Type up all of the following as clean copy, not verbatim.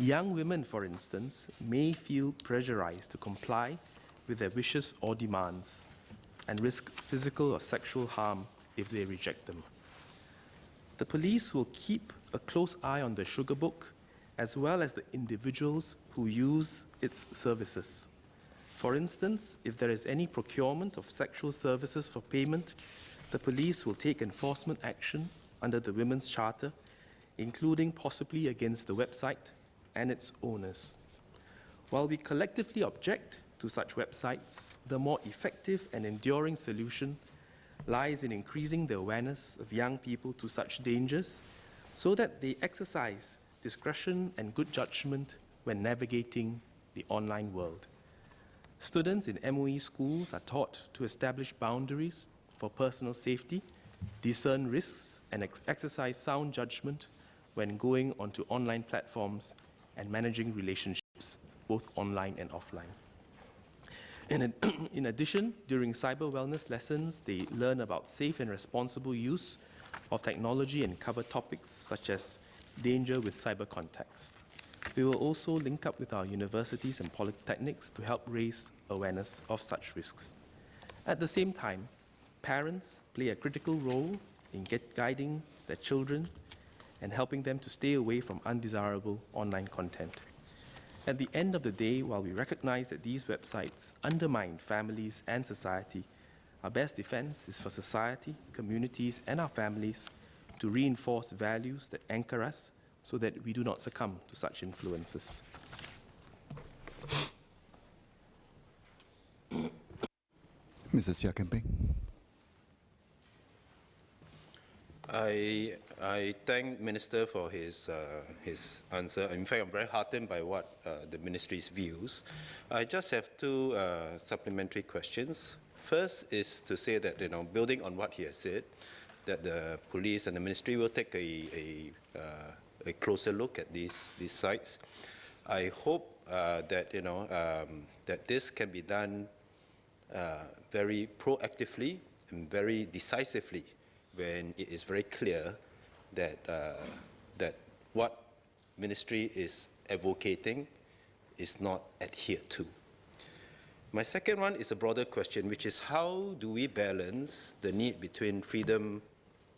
Young women, for instance, may feel pressurized to comply with their wishes or demands and risk physical or sexual harm if they reject them. The police will keep a close eye on the SugarBook as well as the individuals who use its services. For instance, if there is any procurement of sexual services for payment, the police will take enforcement action under the Women's Charter, including possibly against the website and its owners. While we collectively object to such websites, the more effective and enduring solution lies in increasing the awareness of young people to such dangers so that they exercise discretion and good judgment when navigating the online world. Students in MOE schools are taught to establish boundaries for personal safety, discern risks, and exercise sound judgment when going onto online platforms and managing relationships, both online and offline. In addition, during cyber wellness lessons, they learn about safe and responsible use of technology and cover topics such as danger with cyber context. We will also link up with our universities and polytechnics to help raise awareness of such risks. At the same time, parents play a critical role in guiding their children and helping them to stay away from undesirable online content. At the end of the day, while we recognize that these websites undermine families and society, our best defense is for society, communities, and our families to reinforce values that anchor us so that we do not succumb to such influences. Mr. Sia Kemping. I thank Minister for his answer. In fact, I'm very heartened by what the Ministry's views. I just have two supplementary questions. First is to say that, building on what he has said, that the police and the Ministry will take a closer look at these sites. I hope that that this can be done very proactively and very decisively when it is very clear that that what Ministry is advocating is not adhered to. My second one is a broader question, which is how do we balance the need between freedom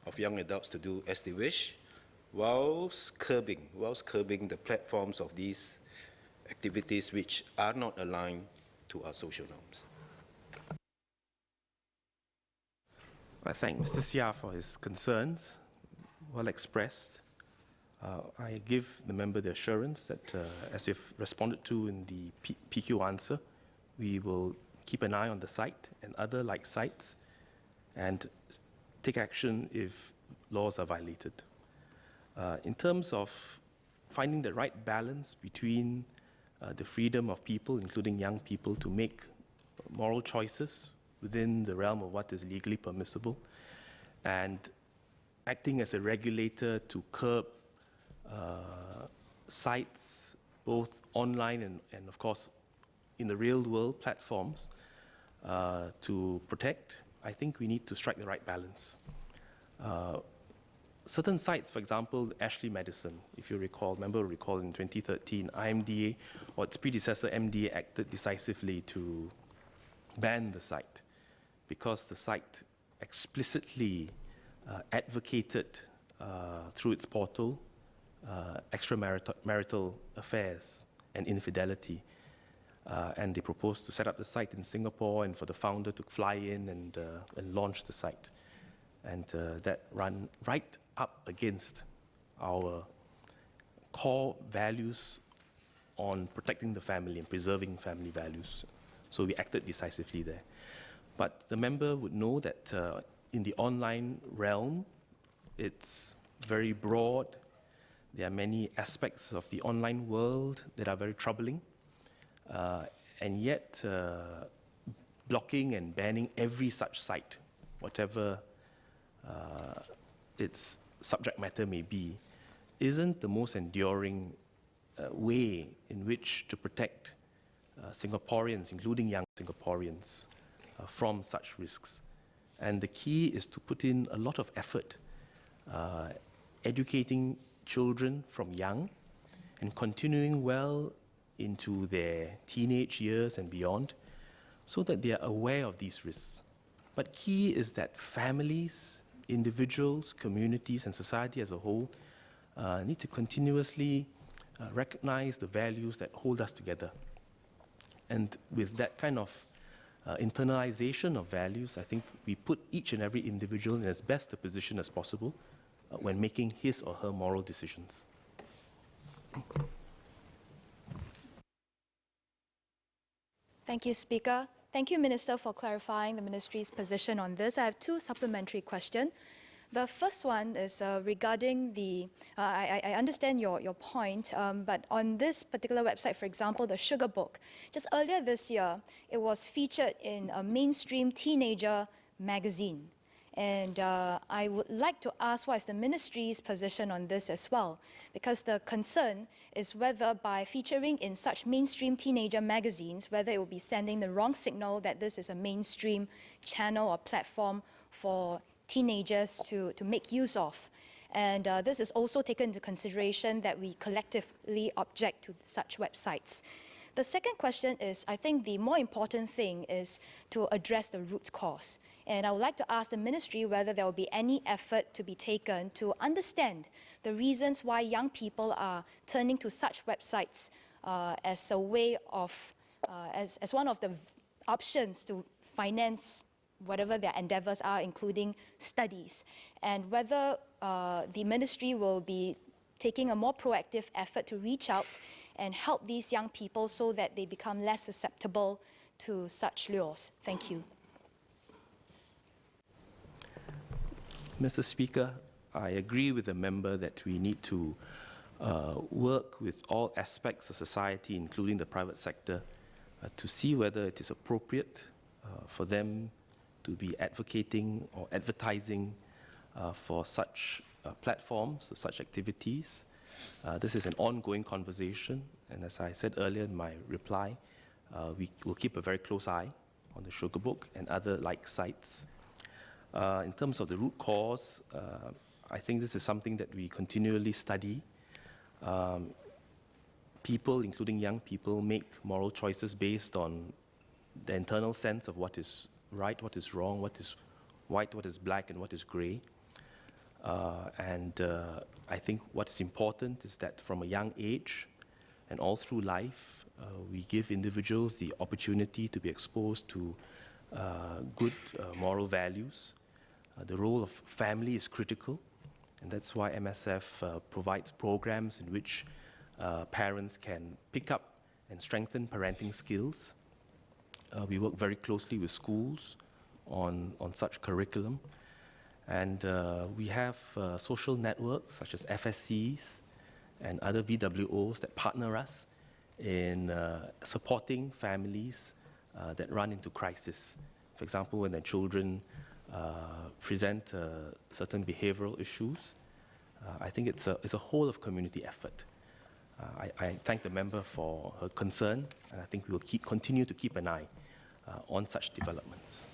of young adults to do as they wish, whilst curbing the platforms of these activities which are not aligned to our social norms. I thank Mr. Sia for his concerns, well expressed. I give the member the assurance that, as we've responded to in the PQ answer, we will keep an eye on the site and other like sites and take action if laws are violated. In terms of finding the right balance between the freedom of people, including young people, to make moral choices within the realm of what is legally permissible, and acting as a regulator to curb sites, both online and of course, in the real world platforms, to protect, I think we need to strike the right balance. Certain sites, for example, Ashley Madison, if you recall, in 2013, IMDA, or its predecessor MDA, acted decisively to ban the site because the site explicitly advocated through its portal extramarital affairs and infidelity. And they proposed to set up the site in Singapore and for the founder to fly in and launch the site. And that ran right up against our core values on protecting the family and preserving family values. So we acted decisively there. But the member would know that in the online realm, it's very broad. There are many aspects of the online world that are very troubling. And yet, blocking and banning every such site, whatever its subject matter may be, isn't the most enduring way in which to protect Singaporeans, including young Singaporeans, from such risks. And the key is to put in a lot of effort educating children from young and continuing well into their teenage years and beyond, so that they are aware of these risks. But key is that families, individuals, communities, and society as a whole need to continuously recognize the values that hold us together. And with that kind of internalization of values, I think we put each and every individual in as best a position as possible when making his or her moral decisions. Thank you, Speaker. Thank you, Minister, for clarifying the Ministry's position on this. I have two supplementary questions. The first one is regarding the, I understand your point, but on this particular website, for example, TheSugarBook, just earlier this year, it was featured in a mainstream teenager magazine. And I would like to ask what is the Ministry's position on this as well, because the concern is whether by featuring in such mainstream teenager magazines, whether it will be sending the wrong signal that this is a mainstream channel or platform for teenagers to make use of. And this is also taken into consideration that we collectively object to such websites. The second question is, I think the more important thing is to address the root cause. And I would like to ask the Ministry whether there will be any effort to be taken to understand the reasons why young people are turning to such websites as a way of, as one of the options to finance whatever their endeavors are, including studies, and whether the Ministry will be taking a more proactive effort to reach out and help these young people so that they become less susceptible to such lures. Thank you. Mr. Speaker, I agree with the member that we need to work with all aspects of society, including the private sector, to see whether it is appropriate for them to be advocating or advertising for such platforms, such activities. This is an ongoing conversation, and as I said earlier in my reply, we will keep a very close eye on TheSugarBook and other like sites. In terms of the root cause, I think this is something that we continually study. People, including young people, make moral choices based on the internal sense of what is right, what is wrong, what is white, what is black, and what is gray. I think what is important is that from a young age and all through life, we give individuals the opportunity to be exposed to good moral values. The role of family is critical, and that's why MSF provides programs in which parents can pick up and strengthen parenting skills. We work very closely with schools on such curriculum. And we have social networks such as FSCs and other VWOs that partner us in supporting families that run into crisis. For example, when their children present certain behavioral issues, I think it's a whole of community effort. I thank the member for her concern, and I think we will continue to keep an eye on such developments.